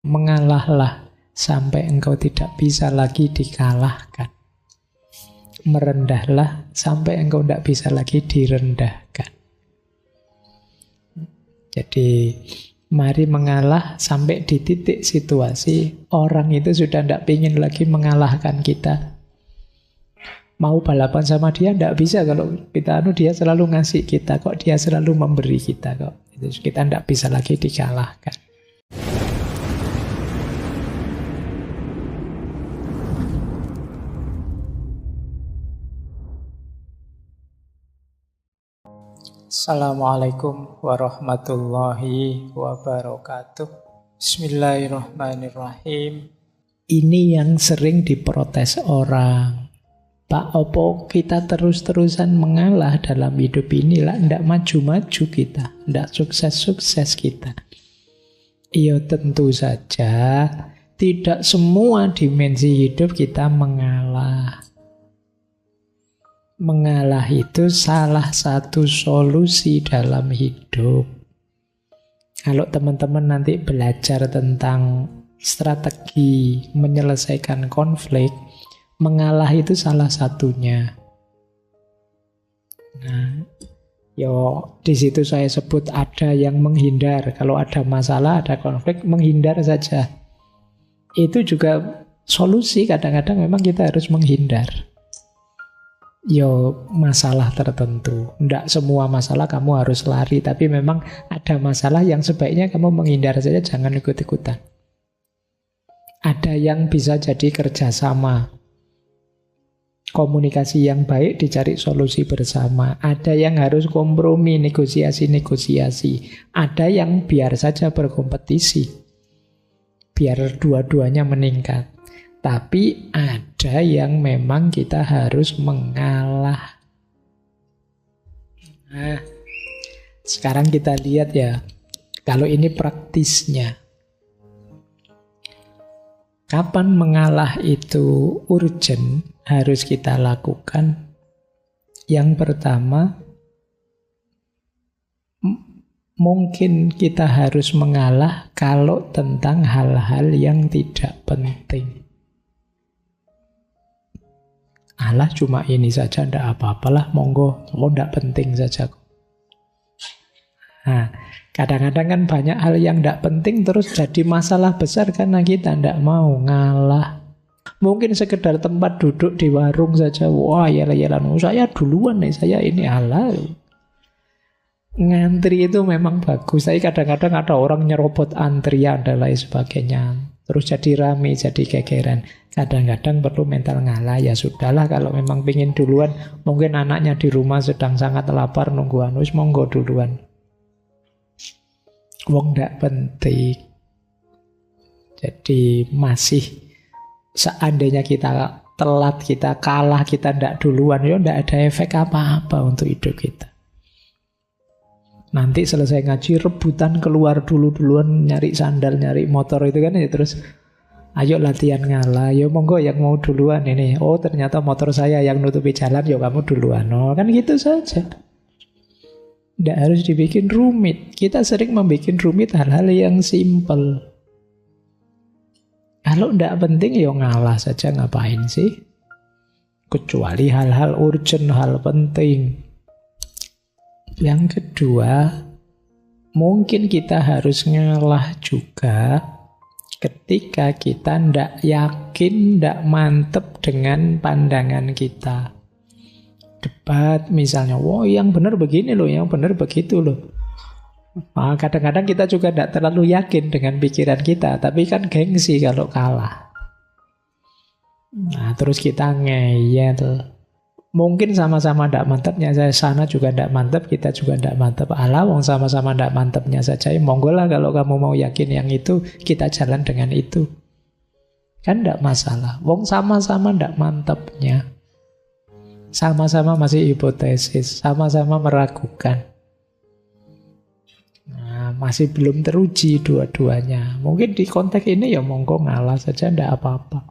Mengalahlah sampai engkau tidak bisa lagi dikalahkan. Merendahlah sampai engkau tidak bisa lagi direndahkan. Jadi mari mengalah sampai di titik situasi orang itu sudah tidak ingin lagi mengalahkan kita. Mau balapan sama dia tidak bisa kalau kita dia selalu ngasih kita kok, dia selalu memberi kita kok. Itu kita tidak bisa lagi dikalahkan. Assalamualaikum warahmatullahi wabarakatuh. Bismillahirrahmanirrahim. Ini yang sering diprotes orang. Pak, opo kita terus-terusan mengalah dalam hidup ini lah, ndak maju-maju kita, ndak sukses-sukses kita. Iya tentu saja, tidak semua dimensi hidup kita mengalah. Mengalah itu salah satu solusi dalam hidup. Kalau teman-teman nanti belajar tentang strategi menyelesaikan konflik, mengalah itu salah satunya. Nah, di situ saya sebut ada yang menghindar. Kalau ada masalah, ada konflik, menghindar saja. Itu juga solusi. Kadang-kadang memang kita harus menghindar. Masalah tertentu. Tidak semua masalah kamu harus lari, tapi memang ada masalah yang sebaiknya kamu menghindar saja, jangan ikut-ikutan. Ada yang bisa jadi kerjasama. Komunikasi yang baik, dicari solusi bersama. Ada yang harus kompromi, negosiasi. Ada yang biar saja berkompetisi, biar dua-duanya meningkat. Tapi ada yang memang kita harus mengalah. Nah, sekarang kita lihat ya, kalau ini praktisnya. Kapan mengalah itu urgent, harus kita lakukan? Yang pertama, mungkin kita harus mengalah kalau tentang hal-hal yang tidak penting. Alah cuma ini saja, tidak apa-apalah, monggo, tidak penting saja. Nah, kadang-kadang kan banyak hal yang tidak penting terus jadi masalah besar karena kita tidak mau ngalah. Mungkin sekedar tempat duduk di warung saja. Wah, yalah, saya duluan nih, saya ini alah. Ngantri itu memang bagus. Tapi kadang-kadang ada orang nyerobot antrian dan lain sebagainya. Terus jadi rame, jadi gegeran. Kadang-kadang perlu mental ngalah. Ya sudahlah, kalau memang pingin duluan, mungkin anaknya di rumah sedang sangat lapar nungguan, wis monggo duluan. Wong ndak penting. Jadi masih seandainya kita telat, kita kalah, kita ndak duluan, ya ndak ada efek apa-apa untuk hidup kita. Nanti selesai ngaji rebutan keluar duluan nyari sandal, nyari motor itu kan ya, terus ayo latihan ngalah, yo monggo yang mau duluan ini. Oh ternyata motor saya yang nutupi jalan, yo kamu duluan. Oh kan gitu saja. Tidak harus dibikin rumit. Kita sering membuat rumit hal-hal yang simpel. Kalau tidak penting, ya ngalah saja, ngapain sih? Kecuali hal-hal urgent, hal penting. Yang kedua, mungkin kita harus ngalah juga ketika kita tidak yakin, tidak mantep dengan pandangan kita. Debat misalnya, wah yang benar begini loh, yang benar begitu loh. Nah, kadang-kadang kita juga tidak terlalu yakin dengan pikiran kita, tapi kan gengsi kalau kalah. Nah terus kita ngeyel. Mungkin sama-sama tidak mantapnya, saya sana juga tidak mantap, kita juga tidak mantap. Alah, wong sama-sama tidak mantapnya saja. Monggo lah kalau kamu mau yakin yang itu, kita jalan dengan itu. Kan tidak masalah. Wong sama-sama tidak mantapnya. Sama-sama masih hipotesis, sama-sama meragukan. Nah, masih belum teruji dua-duanya. Mungkin di konteks ini ya monggo ngalah saja, tidak apa-apa.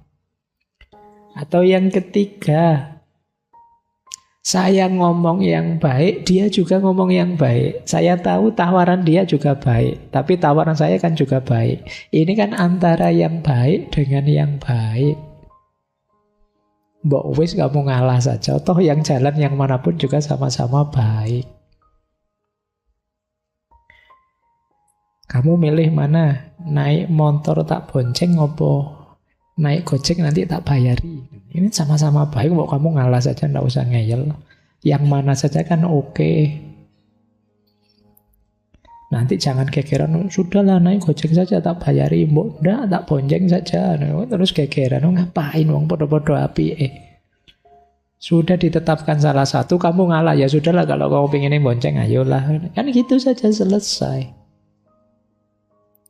Atau yang ketiga, Saya ngomong yang baik, dia juga ngomong yang baik. Saya tahu tawaran dia juga baik, tapi tawaran saya kan juga baik. Ini kan antara yang baik dengan yang baik. Mbok wis kamu ngalah saja. Toh yang jalan yang manapun juga sama-sama baik. Kamu milih mana? Naik motor tak bonceng ngopo? Naik gojek nanti tak bayari. Ini sama-sama baik, kok kamu ngalah saja, nggak usah ngeyel. Yang mana saja kan oke. Nanti jangan gegeran, sudahlah naik gojek saja tak bayari, mbok ndak tak bonceng saja. Terus gegeran, ngapain wong podo-podo api Sudah ditetapkan salah satu, kamu ngalah, ya sudahlah kalau kamu pengen bonceng, ayolah. Kan gitu saja selesai.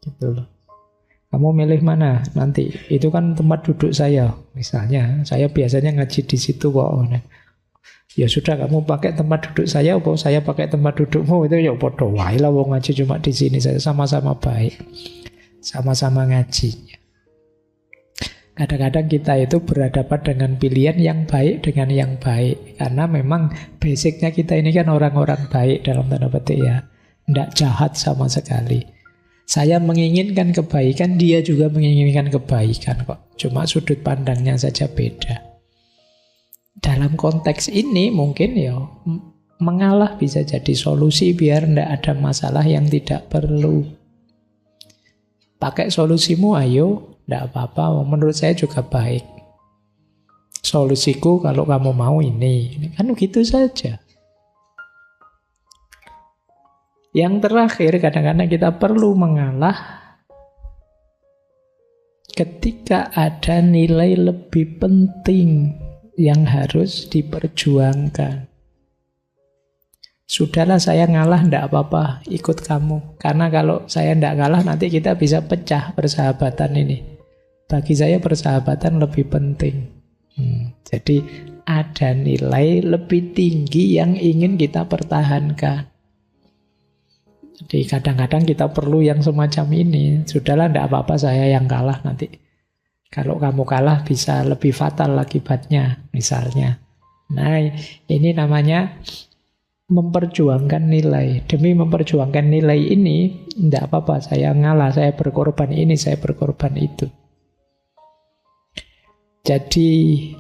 Gitu loh. Kamu milih mana nanti? Itu kan tempat duduk saya. Misalnya, saya biasanya ngaji di situ kok. Ya sudah, kamu pakai tempat duduk saya, atau saya pakai tempat dudukmu, itu ya podo wae lah, wong ngaji cuma di sini saya, sama-sama baik. Sama-sama ngaji. Kadang-kadang kita itu berhadapan dengan pilihan yang baik dengan yang baik. Karena memang basicnya kita ini kan orang-orang baik dalam tanda petik ya. Tidak jahat sama sekali. Saya menginginkan kebaikan, dia juga menginginkan kebaikan kok. Cuma sudut pandangnya saja beda. Dalam konteks ini mungkin ya mengalah bisa jadi solusi biar tidak ada masalah yang tidak perlu. Pakai solusimu ayo, tidak apa-apa. Menurut saya juga baik. Solusiku kalau kamu mau ini. Kan gitu saja. Yang terakhir, kadang-kadang kita perlu mengalah ketika ada nilai lebih penting yang harus diperjuangkan. Sudahlah saya ngalah, ndak apa-apa, ikut kamu. Karena kalau saya ndak ngalah, nanti kita bisa pecah persahabatan ini. Bagi saya persahabatan lebih penting. Jadi ada nilai lebih tinggi yang ingin kita pertahankan. Jadi kadang-kadang kita perlu yang semacam ini. Sudahlah, tidak apa-apa saya yang kalah nanti. Kalau kamu kalah bisa lebih fatal akibatnya, misalnya. Nah, ini namanya memperjuangkan nilai. Demi memperjuangkan nilai ini, tidak apa-apa saya ngalah, saya berkorban ini, saya berkorban itu. Jadi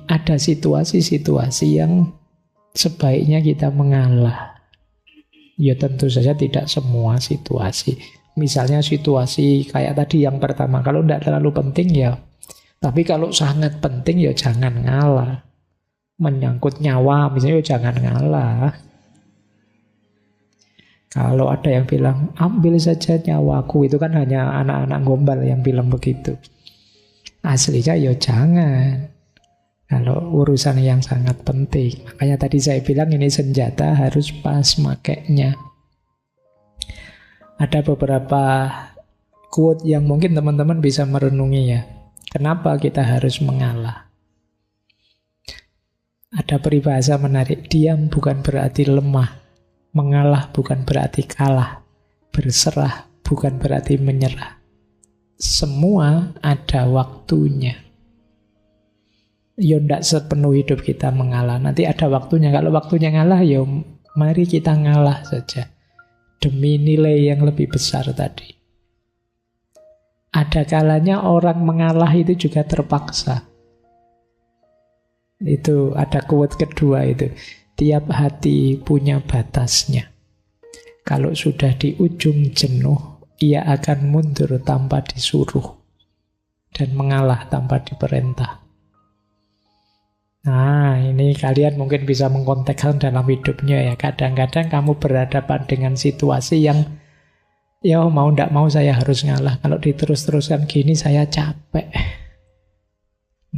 ada situasi-situasi yang sebaiknya kita mengalah. Ya tentu saja tidak semua situasi. Misalnya situasi kayak tadi yang pertama, kalau tidak terlalu penting ya. Tapi kalau sangat penting ya jangan ngalah. Menyangkut nyawa misalnya ya jangan ngalah. Kalau ada yang bilang ambil saja nyawaku, itu kan hanya anak-anak gombal yang bilang begitu. Aslinya ya jangan. Kalau urusan yang sangat penting. Makanya tadi saya bilang ini senjata harus pas makainya. Ada beberapa quote yang mungkin teman-teman bisa merenungi ya. Kenapa kita harus mengalah? Ada peribahasa menarik. Diam bukan berarti lemah. Mengalah bukan berarti kalah. Berserah bukan berarti menyerah. Semua ada waktunya. Ya tidak sepenuh hidup kita mengalah. Nanti ada waktunya. Kalau waktunya ngalah, ya mari kita ngalah saja. Demi nilai yang lebih besar tadi. Ada kalanya orang mengalah itu juga terpaksa. Itu ada quote kedua itu. Tiap hati punya batasnya. Kalau sudah di ujung jenuh, ia akan mundur tanpa disuruh. Dan mengalah tanpa diperintah. Nah, ini kalian mungkin bisa mengkontekskan dalam hidupnya ya. Kadang-kadang kamu berhadapan dengan situasi yang ya mau ndak mau saya harus ngalah. Kalau diterus-teruskan gini saya capek.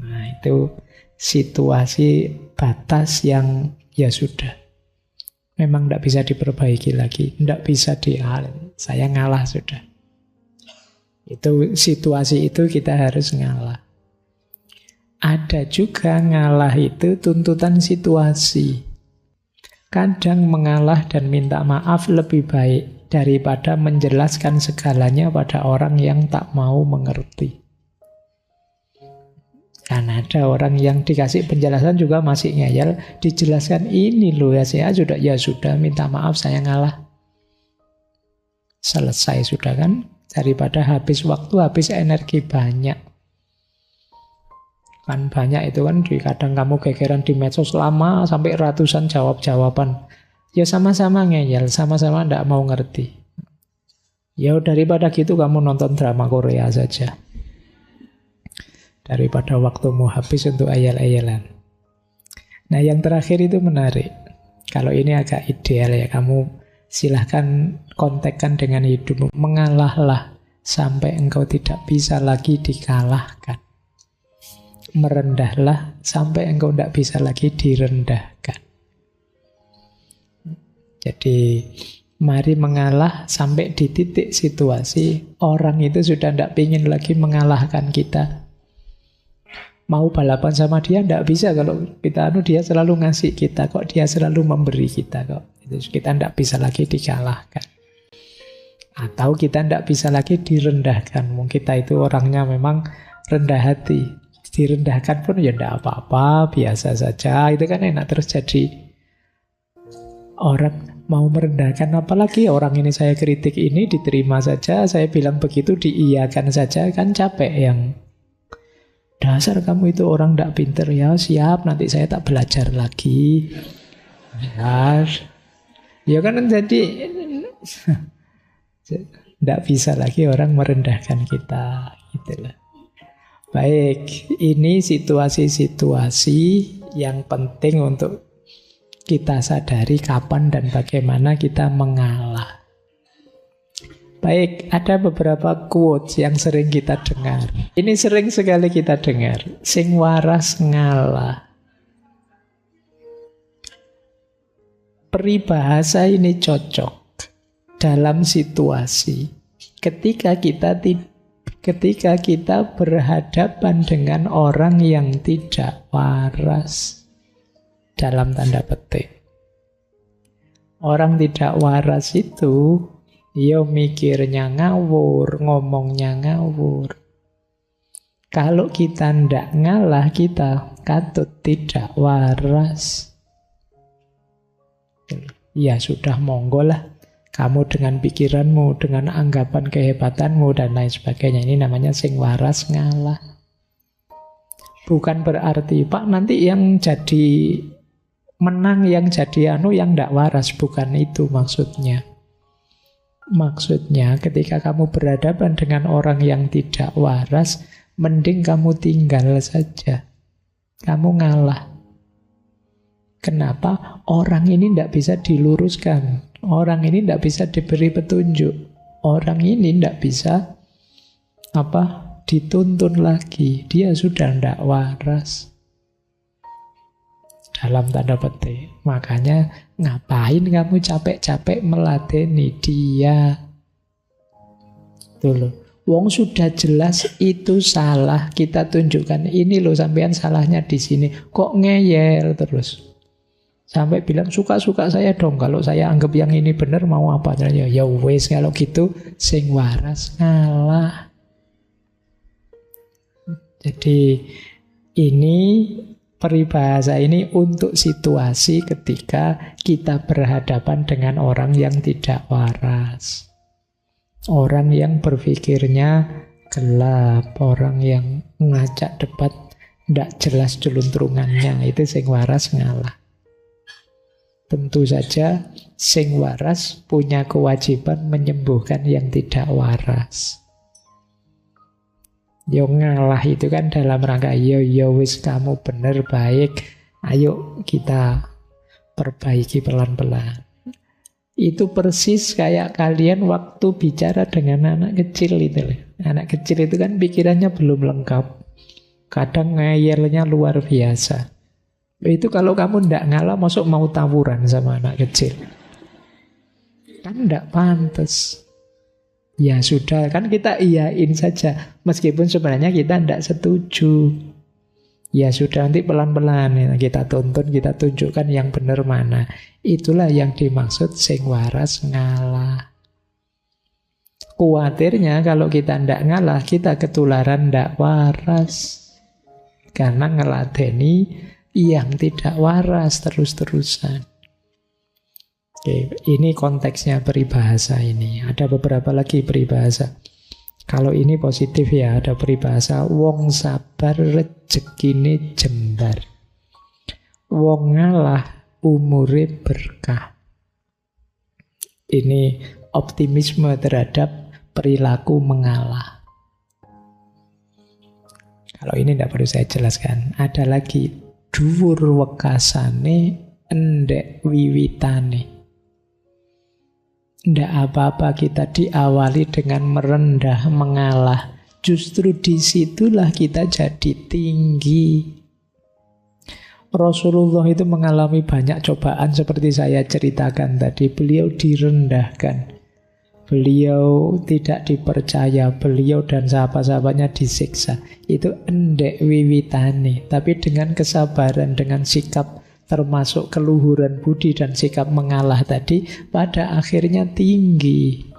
Nah, itu situasi batas yang ya sudah. Memang ndak bisa diperbaiki lagi. Ndak bisa saya ngalah sudah. Itu situasi itu kita harus ngalah. Ada juga ngalah itu tuntutan situasi. Kadang mengalah dan minta maaf lebih baik daripada menjelaskan segalanya pada orang yang tak mau mengerti. Karena Ada orang yang dikasih penjelasan juga masih ngeyel, dijelaskan ini loh ya, saya sudah minta maaf, saya ngalah. Selesai sudah kan? Daripada habis waktu, habis energi banyak. Kan banyak itu kan, kadang kamu gegeran di medsos lama sampai ratusan jawab-jawaban. Ya sama-sama ngeyel, sama-sama ndak mau ngerti. Ya daripada gitu kamu nonton drama Korea saja. Daripada waktumu habis untuk ayel-ayelan. Nah yang terakhir itu menarik. Kalau ini agak ideal ya, kamu silahkan kontekkan dengan hidupmu. Mengalahlah sampai engkau tidak bisa lagi dikalahkan. Merendahlah sampai engkau tidak bisa lagi direndahkan. Jadi mari mengalah sampai di titik situasi orang itu sudah tidak ingin lagi mengalahkan kita. Mau balapan sama dia tidak bisa kalau kita dia selalu ngasih kita kok, dia selalu memberi kita kok. Itu kita tidak bisa lagi dikalahkan. Atau kita tidak bisa lagi direndahkan. Mungkin kita itu orangnya memang rendah hati. Direndahkan pun ya tidak apa-apa, biasa saja. Itu kan enak terus jadi orang mau merendahkan, apalagi orang ini saya kritik ini diterima saja, saya bilang begitu diiyakan saja, kan capek yang dasar kamu itu orang tidak pinter. Ya siap, nanti saya tak belajar lagi. Ya kan jadi tidak bisa lagi orang merendahkan kita gitu loh. Baik, ini situasi-situasi yang penting untuk kita sadari kapan dan bagaimana kita mengalah. Baik, ada beberapa quotes yang sering kita dengar. Ini sering sekali kita dengar. Sing waras ngalah. Peribahasa ini cocok dalam situasi ketika kita berhadapan dengan orang yang tidak waras. Dalam tanda petik. Orang tidak waras itu ya mikirnya ngawur, ngomongnya ngawur. Kalau kita ndak ngalah, kita katut tidak waras. Ya sudah, monggo lah. Kamu dengan pikiranmu, dengan anggapan kehebatanmu dan lain sebagainya. Ini namanya sing waras ngalah. Bukan berarti, Pak, nanti yang jadi menang, yang jadi yang ndak waras. Bukan itu maksudnya. Maksudnya ketika kamu berhadapan dengan orang yang tidak waras, mending kamu tinggal saja. Kamu ngalah. Kenapa? Orang ini tidak bisa diluruskan. Orang ini tidak bisa diberi petunjuk. Orang ini tidak bisa dituntun lagi. Dia sudah tidak waras. Dalam tanda petik. Makanya ngapain kamu capek-capek meladeni dia? Tuh loh. Wong sudah jelas itu salah, kita tunjukkan ini loh sampean salahnya di sini. Kok ngeyel terus? Sampai bilang suka-suka saya dong kalau saya anggap yang ini benar, mau apa? Ya wes kalau gitu sing waras ngalah. Jadi ini peribahasa ini untuk situasi ketika kita berhadapan dengan orang yang tidak waras. Orang yang berpikirnya gelap, orang yang ngajak debat tidak jelas jeluntrungannya, itu sing waras ngalah. Tentu saja sing waras punya kewajiban menyembuhkan yang tidak waras. Yo ngalah itu kan dalam rangka yo wis kamu bener baik, ayo kita perbaiki pelan-pelan. Itu persis kayak kalian waktu bicara dengan anak kecil itu. Anak kecil itu kan pikirannya belum lengkap. Kadang ngeyelnya luar biasa. Itu kalau kamu ndak ngalah, masuk mau tawuran sama anak kecil. Kan ndak pantas. Ya sudah, kan kita iyain saja. Meskipun sebenarnya kita ndak setuju. Ya sudah, nanti pelan-pelan ya, kita tuntun, kita tunjukkan yang benar mana. Itulah yang dimaksud sing waras ngalah. Kuatirnya kalau kita ndak ngalah, kita ketularan ndak waras. karena ngeladeni yang tidak waras terus-terusan. Oke, ini konteksnya peribahasa ini. Ada beberapa lagi peribahasa. Kalau ini positif ya, ada peribahasa wong sabar rezekine jembar. Wong ngalah umure berkah. Ini optimisme terhadap perilaku mengalah. Kalau ini tidak perlu saya jelaskan. Ada lagi dhuwur wekasane endek wiwitane. Tidak apa-apa kita diawali dengan merendah, mengalah. Justru disitulah kita jadi tinggi. Rasulullah itu mengalami banyak cobaan seperti saya ceritakan tadi. Beliau direndahkan. Beliau tidak dipercaya. Beliau dan sahabat-sahabatnya disiksa. Itu endek wiwitane. Tapi dengan kesabaran, dengan sikap termasuk keluhuran budi dan sikap mengalah tadi, pada akhirnya tinggi.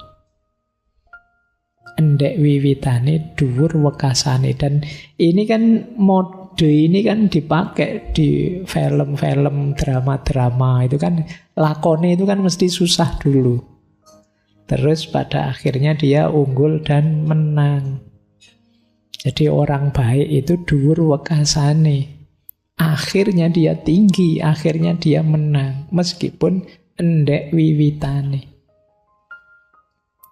Endek wiwitane dhuwur wekasane. Dan ini kan mode ini kan dipakai di film-film drama-drama. Itu kan lakone itu kan mesti susah dulu. Terus pada akhirnya dia unggul dan menang. Jadi orang baik itu dhuwur wekasane. Akhirnya dia tinggi, akhirnya dia menang. Meskipun endek wiwitane.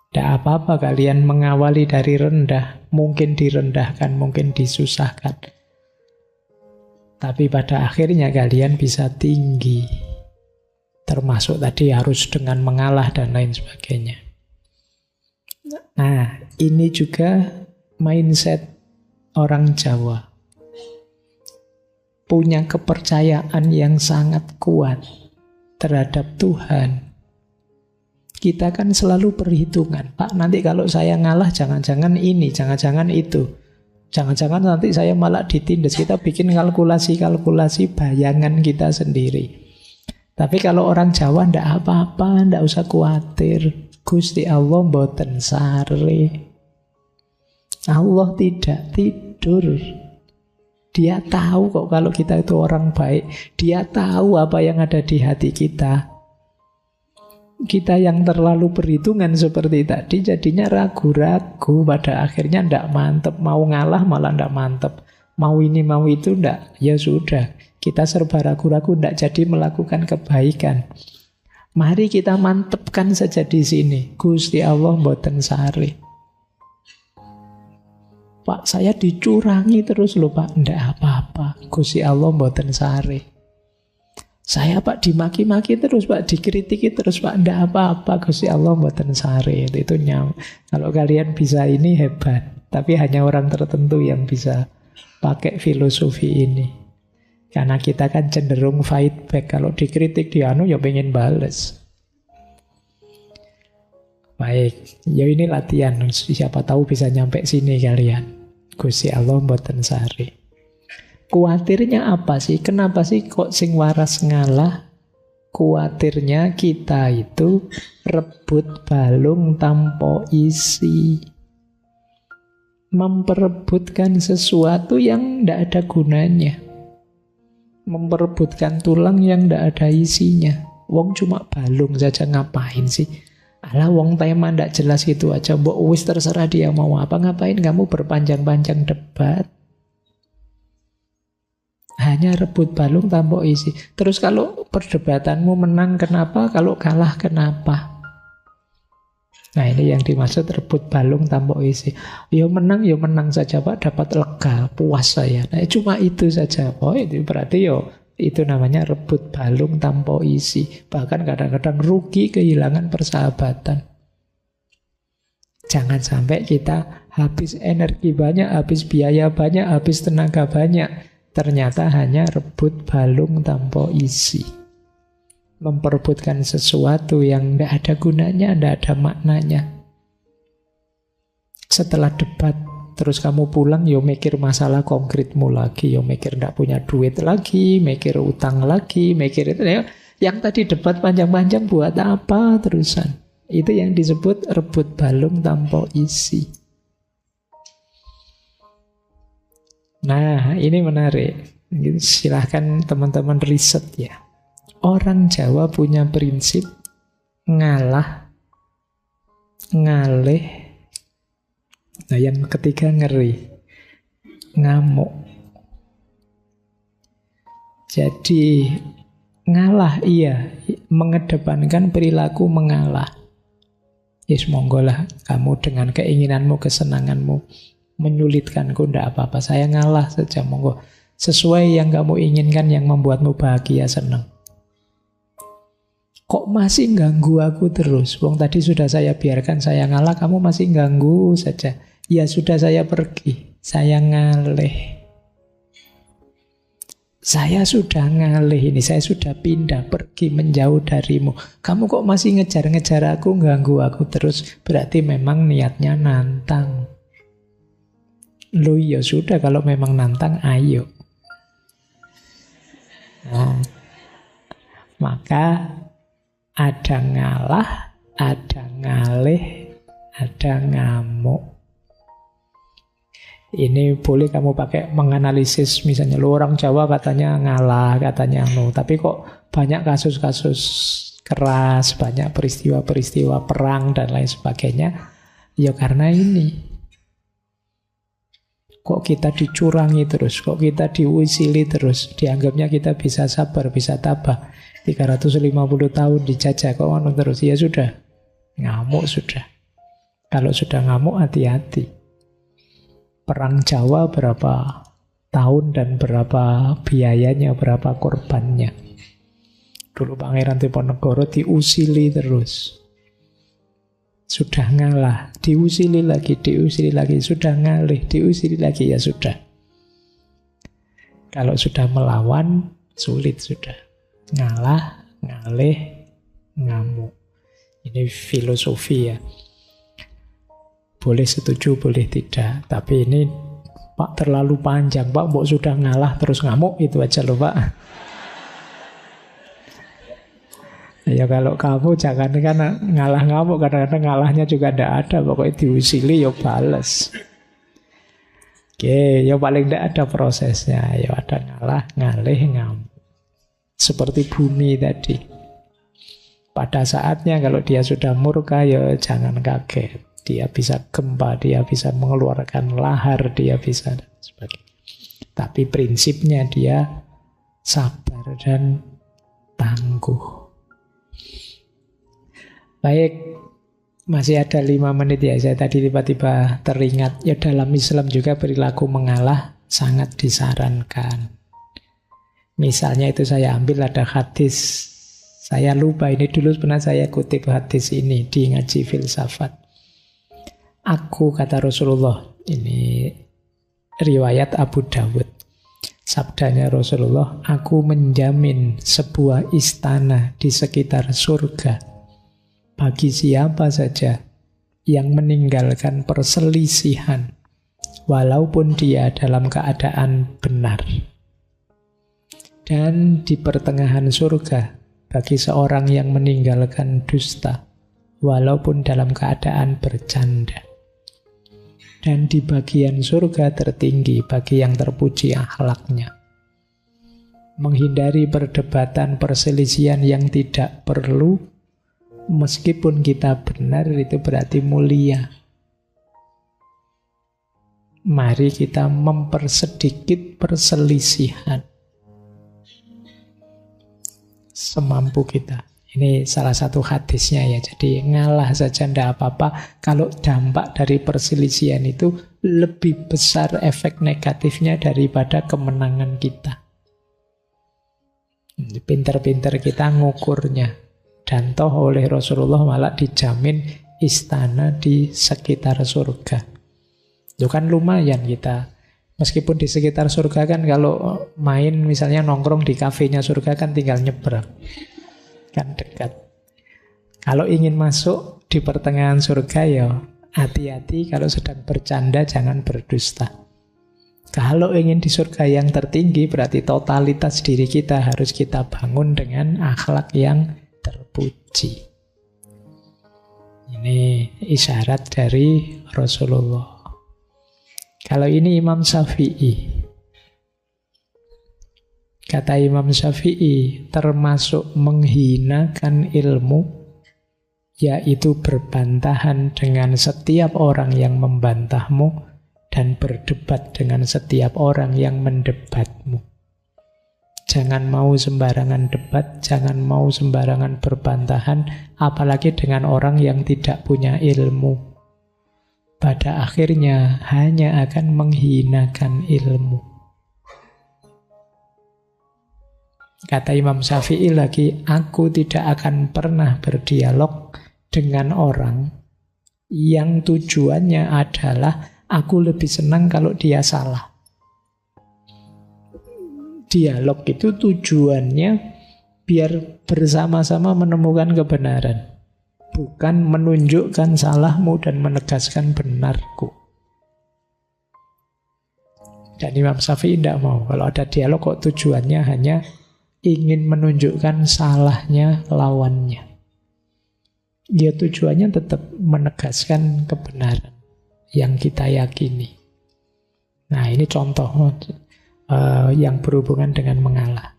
Tidak apa-apa kalian mengawali dari rendah. Mungkin direndahkan, mungkin disusahkan. Tapi pada akhirnya kalian bisa tinggi. Termasuk tadi harus dengan mengalah dan lain sebagainya. Nah, ini juga mindset orang Jawa. Punya kepercayaan yang sangat kuat terhadap Tuhan. Kita kan selalu perhitungan. Pak, nanti kalau saya ngalah jangan-jangan ini, jangan-jangan itu. Jangan-jangan nanti saya malah ditindas. Kita bikin kalkulasi-kalkulasi bayangan kita sendiri. Tapi kalau orang Jawa ndak apa-apa, ndak usah khawatir. Gusti Allah mboten sare. Allah tidak tidur. Dia tahu kok kalau kita itu orang baik. Dia tahu apa yang ada di hati kita. Kita yang terlalu perhitungan seperti tadi jadinya ragu-ragu. Pada akhirnya ndak mantep. Mau ngalah malah ndak mantep. Mau ini mau itu ndak. Ya sudah. Kita serba ragu-ragu ndak jadi melakukan kebaikan. Mari kita mantepkan saja di sini. Gusti Allah mboten sare. Pak, saya dicurangi terus loh Pak. Ndak apa-apa. Gusti Allah mboten sare. Saya Pak dimaki-maki terus Pak, dikritiki terus Pak. Ndak apa-apa. Gusti Allah mboten sare. Itu nyam. Kalau kalian bisa ini hebat. Tapi hanya orang tertentu yang bisa pakai filosofi ini. Karena kita kan cenderung fight back. Kalau dikritik dianu ya pengen bales. Baik, ya ini latihan. Siapa tahu bisa nyampe sini kalian. Gusti Allah mboten sare. Kuatirnya apa sih? Kenapa sih kok sing waras ngalah? Kuatirnya kita itu rebut balung tanpa isi. Memperebutkan sesuatu yang tidak ada gunanya. Memperebutkan tulang yang tidak ada isinya. Wong cuma balung saja ngapain sih? Alah wong tema ndak jelas itu aja. Mbok wis terserah dia mau apa. Ngapain kamu berpanjang-panjang debat? Hanya rebut balung tanpa isi. Terus kalau perdebatanmu menang kenapa? Kalau kalah kenapa? Nah ini yang dimaksud rebut balung tanpa isi. Ya menang saja Pak. Dapat lega, puas saya. Nah cuma itu saja. Oh itu berarti itu namanya rebut balung tanpa isi. Bahkan kadang-kadang rugi, kehilangan persahabatan. Jangan sampai kita habis energi banyak, habis biaya banyak, habis tenaga banyak. Ternyata hanya rebut balung tanpa isi. Memperebutkan sesuatu yang tidak ada gunanya, tidak ada maknanya. Setelah debat, terus kamu pulang, yo mikir masalah konkretmu lagi, yo mikir tidak punya duit lagi, mikir utang lagi, mikir itu. Yang tadi debat panjang-panjang buat apa terusan? Itu yang disebut rebut balung tanpa isi. Nah, ini menarik. Silahkan teman-teman riset ya. Orang Jawa punya prinsip ngalah, ngalih. Nah, yang ketiga ngeri, ngamuk. Jadi ngalah iya, mengedepankan perilaku mengalah. Yes, monggolah kamu dengan keinginanmu, kesenanganmu menyulitkanku, ndak apa-apa. Saya ngalah saja, monggo. Sesuai yang kamu inginkan, yang membuatmu bahagia, senang. Kok masih ganggu aku terus? Wong tadi sudah saya biarkan, saya ngalah, kamu masih ganggu saja. Ya sudah, saya pergi, saya ngalih. Saya sudah ngalih ini, saya sudah pindah, pergi menjauh darimu. Kamu kok masih ngejar-ngejar aku, ganggu aku terus. Berarti memang niatnya nantang. Loh ya sudah, kalau memang nantang, ayo. Nah, maka ada ngalah, ada ngalih, ada ngamuk. Ini boleh kamu pakai menganalisis, misalnya lo orang Jawa katanya ngalah, katanya no. Tapi kok banyak kasus-kasus keras, banyak peristiwa-peristiwa perang dan lain sebagainya. Ya karena ini. Kok kita dicurangi terus, kok kita diusili terus. Dianggapnya kita bisa sabar, bisa tabah. 350 tahun dijajah, kok ngono terus. Ya sudah, ngamuk sudah. Kalau sudah ngamuk, hati-hati. Perang Jawa berapa tahun dan berapa biayanya, berapa korbannya. Dulu Pangeran Diponegoro diusili terus. Sudah ngalah, diusili lagi, sudah ngalih, diusili lagi, ya sudah. Kalau sudah melawan, sulit sudah. Ngalah, ngalih, ngamuk. Ini filosofi ya. Boleh setuju, boleh tidak. Tapi ini Pak terlalu panjang. Pak, mbok sudah ngalah terus ngamuk, itu aja loh Pak. Ya kalau kamu jangan kan ngalah ngamuk, kadang-kadang ngalahnya juga tidak ada. Pokoknya diusili ya bales. Oke, ya paling tidak ada prosesnya. Ya ada ngalah, ngalih, ngamuk. Seperti bumi tadi. Pada saatnya kalau dia sudah murka, ya jangan kaget. Dia bisa gempa, dia bisa mengeluarkan lahar, dia bisa dan sebagainya. Tapi prinsipnya dia sabar dan tangguh. Baik, masih ada 5 menit ya. Saya tadi tiba-tiba teringat, ya dalam Islam juga perilaku mengalah sangat disarankan. Misalnya itu saya ambil ada hadis, saya lupa ini dulu pernah saya kutip hadis ini di ngaji filsafat. Aku, kata Rasulullah, ini riwayat Abu Dawud. Sabdanya Rasulullah, aku menjamin sebuah istana di sekitar surga bagi siapa saja yang meninggalkan perselisihan, walaupun dia dalam keadaan benar. Dan di pertengahan surga bagi seorang yang meninggalkan dusta, walaupun dalam keadaan bercanda. Dan di bagian surga tertinggi bagi yang terpuji akhlaknya. Menghindari perdebatan, perselisihan yang tidak perlu, meskipun kita benar, itu berarti mulia. Mari kita mempersedikit perselisihan semampu kita. Ini salah satu hadisnya ya. Jadi ngalah saja tidak apa-apa. Kalau dampak dari perselisihan itu lebih besar efek negatifnya daripada kemenangan kita. Pinter-pinter kita ngukurnya. Dan toh oleh Rasulullah malah dijamin istana di sekitar surga. Itu kan lumayan kita. Meskipun di sekitar surga kan kalau main misalnya nongkrong di kafenya surga kan tinggal nyebrang. Kan dekat. Kalau ingin masuk di pertengahan surga ya hati-hati, kalau sedang bercanda jangan berdusta. Kalau ingin di surga yang tertinggi berarti totalitas diri kita harus kita bangun dengan akhlak yang terpuji. Ini isyarat dari Rasulullah. Kalau ini Imam Syafi'i, Kata Imam Syafi'i, termasuk menghinakan ilmu, yaitu berbantahan dengan setiap orang yang membantahmu dan berdebat dengan setiap orang yang mendebatmu. Jangan mau sembarangan debat, jangan mau sembarangan berbantahan, apalagi dengan orang yang tidak punya ilmu. Pada akhirnya hanya akan menghinakan ilmu. Kata Imam Syafi'i lagi, aku tidak akan pernah berdialog dengan orang yang tujuannya adalah aku lebih senang kalau dia salah. Dialog itu tujuannya biar bersama-sama menemukan kebenaran, bukan menunjukkan salahmu dan menegaskan benarku. Dan Imam Syafi'i tidak mau. Kalau ada dialog kok tujuannya hanya ingin menunjukkan salahnya lawannya. Ya tujuannya tetap menegaskan kebenaran yang kita yakini. Nah ini contoh yang berhubungan dengan mengalah.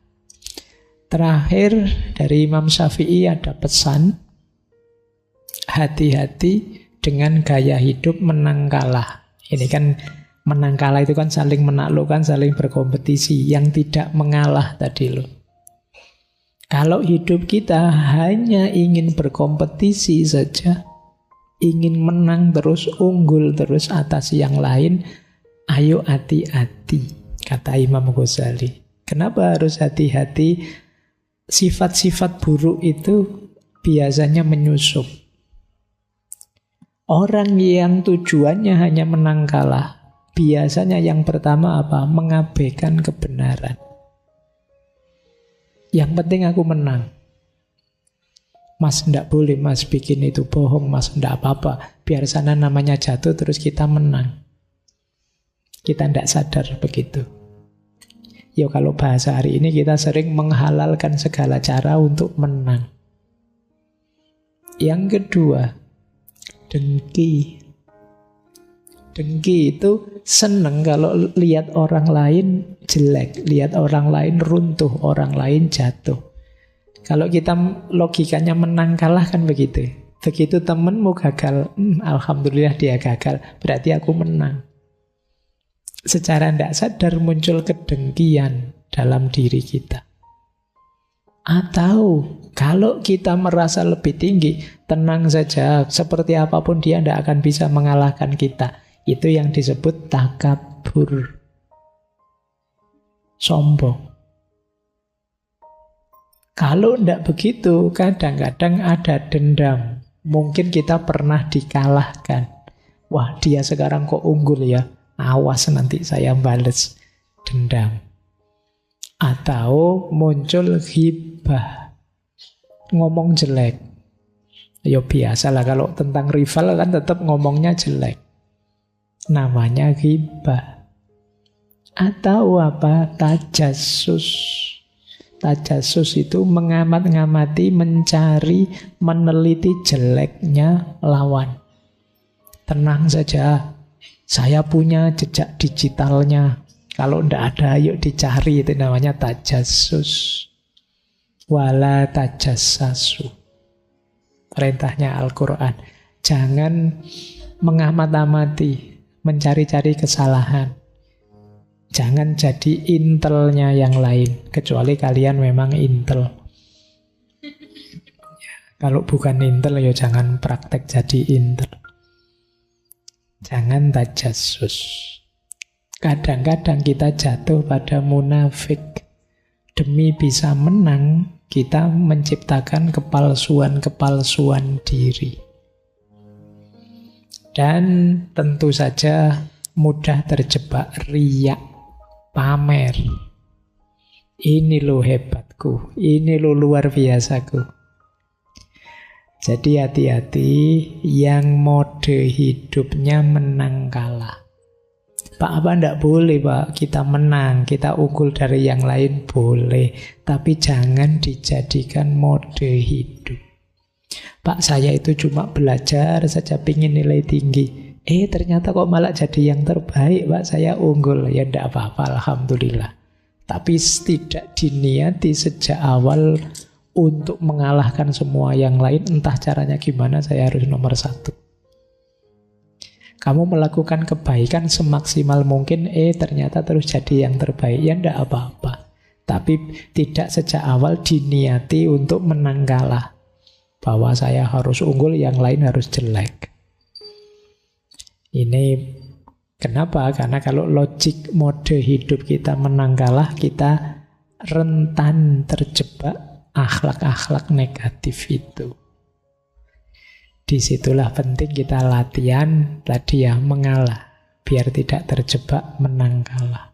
Terakhir dari Imam Syafi'i ada pesan, hati-hati dengan gaya hidup menang kalah. Ini kan menang kalah itu kan saling menaklukkan, saling berkompetisi. Yang tidak mengalah tadi loh. Kalau hidup kita hanya ingin berkompetisi saja, ingin menang terus, unggul terus atas yang lain, ayo hati-hati, kata Imam Ghazali. Kenapa harus hati-hati? Sifat-sifat buruk itu biasanya menyusup. Orang yang tujuannya hanya menang kalah, biasanya yang pertama apa? Mengabaikan kebenaran. Yang penting aku menang. Mas, ndak boleh mas bikin itu bohong, mas, ndak apa-apa. Biar sana namanya jatuh terus kita menang. Kita ndak sadar begitu. Ya kalau bahasa hari ini kita sering menghalalkan segala cara untuk menang. Yang kedua, dengki. Dengki itu seneng kalau lihat orang lain jelek, lihat orang lain runtuh, orang lain jatuh. Kalau kita logikanya menang kalah kan begitu. Begitu temenmu gagal, alhamdulillah dia gagal, berarti aku menang. Secara tidak sadar muncul kedengkian dalam diri kita. Atau kalau kita merasa lebih tinggi, tenang saja, seperti apapun dia tidak akan bisa mengalahkan kita. Itu yang disebut takabur, sombong. Kalau tidak begitu, kadang-kadang ada dendam. Mungkin kita pernah dikalahkan. Wah, dia sekarang kok unggul ya? Awas nanti saya bales, dendam. Atau muncul ghibah, ngomong jelek. Ya biasalah kalau tentang rival kan tetap ngomongnya jelek. Namanya ghibah. Atau apa? Tajassus. Tajassus itu mengamat-ngamati, mencari, meneliti jeleknya lawan. Tenang saja, saya punya jejak digitalnya. Kalau tidak ada, yuk dicari. Itu namanya tajassus. Wala tajassasu. Perintahnya Al-Quran. Jangan mengamat-amati, mencari-cari kesalahan. Jangan jadi intelnya yang lain, kecuali kalian memang intel. Kalau bukan intel, ya jangan praktek jadi intel. Jangan tajassus. Kadang-kadang kita jatuh pada munafik. Demi bisa menang, kita menciptakan kepalsuan-kepalsuan diri. Dan tentu saja mudah terjebak riya, pamer. Ini lo hebatku, ini lo luar biasaku. Jadi hati-hati yang mode hidupnya menang kalah. Pak, apa enggak boleh Pak? Kita menang, kita unggul dari yang lain boleh. Tapi jangan dijadikan mode hidup. Pak, saya itu cuma belajar saja pingin nilai tinggi. Ternyata kok malah jadi yang terbaik Pak, saya unggul. Ya enggak apa-apa, alhamdulillah. Tapi tidak diniati sejak awal untuk mengalahkan semua yang lain. Entah caranya gimana, saya harus nomor satu. Kamu melakukan kebaikan semaksimal mungkin, ternyata terus jadi yang terbaik, ya enggak apa-apa. Tapi tidak sejak awal diniati untuk menang kalah. Bahwa saya harus unggul, yang lain harus jelek. Ini kenapa? Karena kalau logik mode hidup kita menang kalah, kita rentan terjebak akhlak-akhlak negatif itu. Disitulah penting kita latihan tadi ya, mengalah, biar tidak terjebak menang kalah.